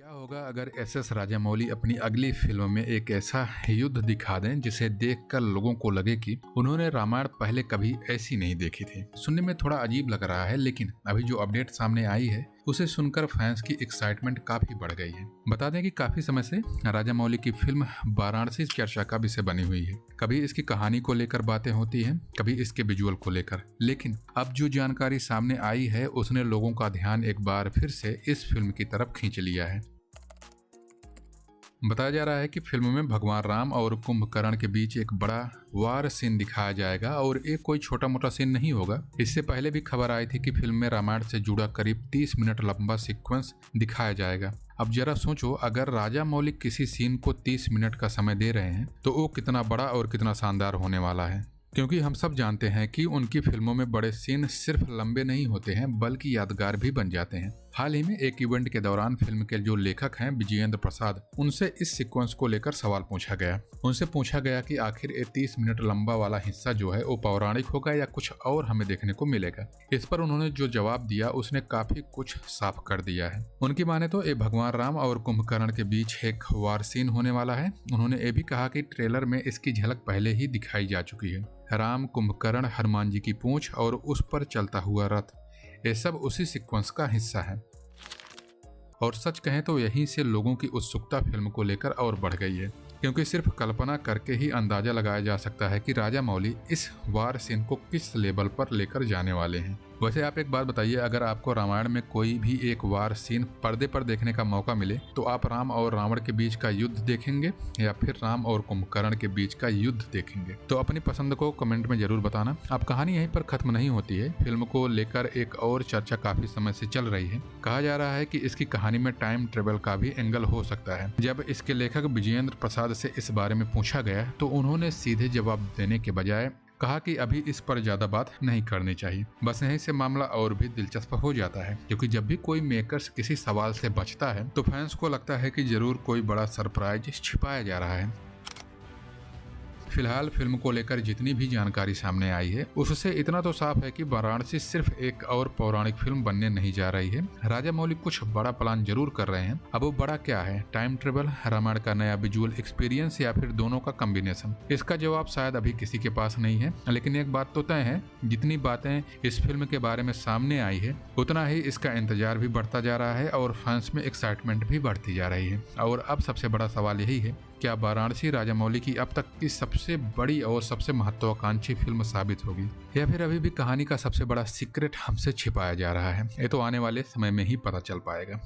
क्या होगा अगर एस राजामौली अपनी अगली फिल्म में एक ऐसा युद्ध दिखा दें जिसे देखकर लोगों को लगे कि उन्होंने रामायण पहले कभी ऐसी नहीं देखी थी। सुनने में थोड़ा अजीब लग रहा है, लेकिन अभी जो अपडेट सामने आई है उसे सुनकर फैंस की एक्साइटमेंट काफी बढ़ गई है। बता दें कि काफी समय से राजामौली की फिल्म वाराणसी चर्चा का विषय बनी हुई है। कभी इसकी कहानी को लेकर बातें होती हैं, कभी इसके विजुअल को लेकर, लेकिन अब जो जानकारी सामने आई है उसने लोगों का ध्यान एक बार फिर से इस फिल्म की तरफ खींच लिया है। बताया जा रहा है कि फिल्म में भगवान राम और कुंभकर्ण के बीच एक बड़ा वार सीन दिखाया जाएगा और एक कोई छोटा मोटा सीन नहीं होगा। इससे पहले भी खबर आई थी कि फिल्म में रामायण से जुड़ा करीब 30 मिनट लंबा सीक्वेंस दिखाया जाएगा। अब जरा सोचो, अगर राजामौली किसी सीन को 30 मिनट का समय दे रहे हैं तो वो कितना बड़ा और कितना शानदार होने वाला है। क्योंकि हम सब जानते हैं कि उनकी फिल्मों में बड़े सीन सिर्फ लंबे नहीं होते हैं बल्कि यादगार भी बन जाते हैं। हाल ही में एक इवेंट के दौरान फिल्म के जो लेखक हैं विजयेंद्र प्रसाद, उनसे इस सीक्वेंस को लेकर सवाल पूछा गया। उनसे पूछा गया कि आखिर ये 30 मिनट लंबा वाला हिस्सा जो है वो पौराणिक होगा या कुछ और हमें देखने को मिलेगा। इस पर उन्होंने जो जवाब दिया उसने काफी कुछ साफ कर दिया है। उनकी माने तो ये भगवान राम और कुंभकर्ण के बीच एक वार सीन होने वाला है। उन्होंने ये भी कहा कि ट्रेलर में इसकी झलक पहले ही दिखाई जा चुकी है। राम, कुंभकर्ण, हनुमान जी की पूंछ और उस पर चलता हुआ रथ, ये सब उसी सीक्वेंस का हिस्सा है। और सच कहें तो यहीं से लोगों की उत्सुकता फिल्म को लेकर और बढ़ गई है, क्योंकि सिर्फ कल्पना करके ही अंदाजा लगाया जा सकता है कि राजामौली इस वार सीन को किस लेवल पर लेकर जाने वाले हैं। वैसे आप एक बात बताइए, अगर आपको रामायण में कोई भी एक वार सीन पर्दे पर देखने का मौका मिले तो आप राम और रावण के बीच का युद्ध देखेंगे या फिर राम और कुंभकर्ण के बीच का युद्ध देखेंगे? तो अपनी पसंद को कमेंट में जरूर बताना। अब कहानी यहीं पर खत्म नहीं होती है। फिल्म को लेकर एक और चर्चा काफी समय से चल रही है। कहा जा रहा है कि इसकी कहानी में टाइम ट्रेवल का भी एंगल हो सकता है। जब इसके लेखक विजयेंद्र प्रसाद से इस बारे में पूछा गया तो उन्होंने सीधे जवाब देने के बजाय कहा कि अभी इस पर ज्यादा बात नहीं करनी चाहिए। बस यहीं से मामला और भी दिलचस्प हो जाता है, क्योंकि जब भी कोई मेकर्स किसी सवाल से बचता है तो फैंस को लगता है कि जरूर कोई बड़ा सरप्राइज छिपाया जा रहा है। फिलहाल फिल्म को लेकर जितनी भी जानकारी सामने आई है उससे इतना तो साफ है कि वाराणसी सिर्फ एक और पौराणिक फिल्म बनने नहीं जा रही है। राजामौली कुछ बड़ा प्लान जरूर कर रहे हैं। अब वो बड़ा क्या है? टाइम ट्रेवल, रामायण का नया विजुअल एक्सपीरियंस या फिर दोनों का कॉम्बिनेशन? इसका जवाब शायद अभी किसी के पास नहीं है, लेकिन एक बात तो तय है, जितनी बातें इस फिल्म के बारे में सामने आई है उतना ही इसका इंतजार भी बढ़ता जा रहा है और फैंस में एक्साइटमेंट भी बढ़ती जा रही है। और अब सबसे बड़ा सवाल यही है, क्या वाराणसी राजामौली की अब तक की सबसे बड़ी और सबसे महत्वाकांक्षी फिल्म साबित होगी, या फिर अभी भी कहानी का सबसे बड़ा सीक्रेट हमसे छिपाया जा रहा है? ये तो आने वाले समय में ही पता चल पाएगा।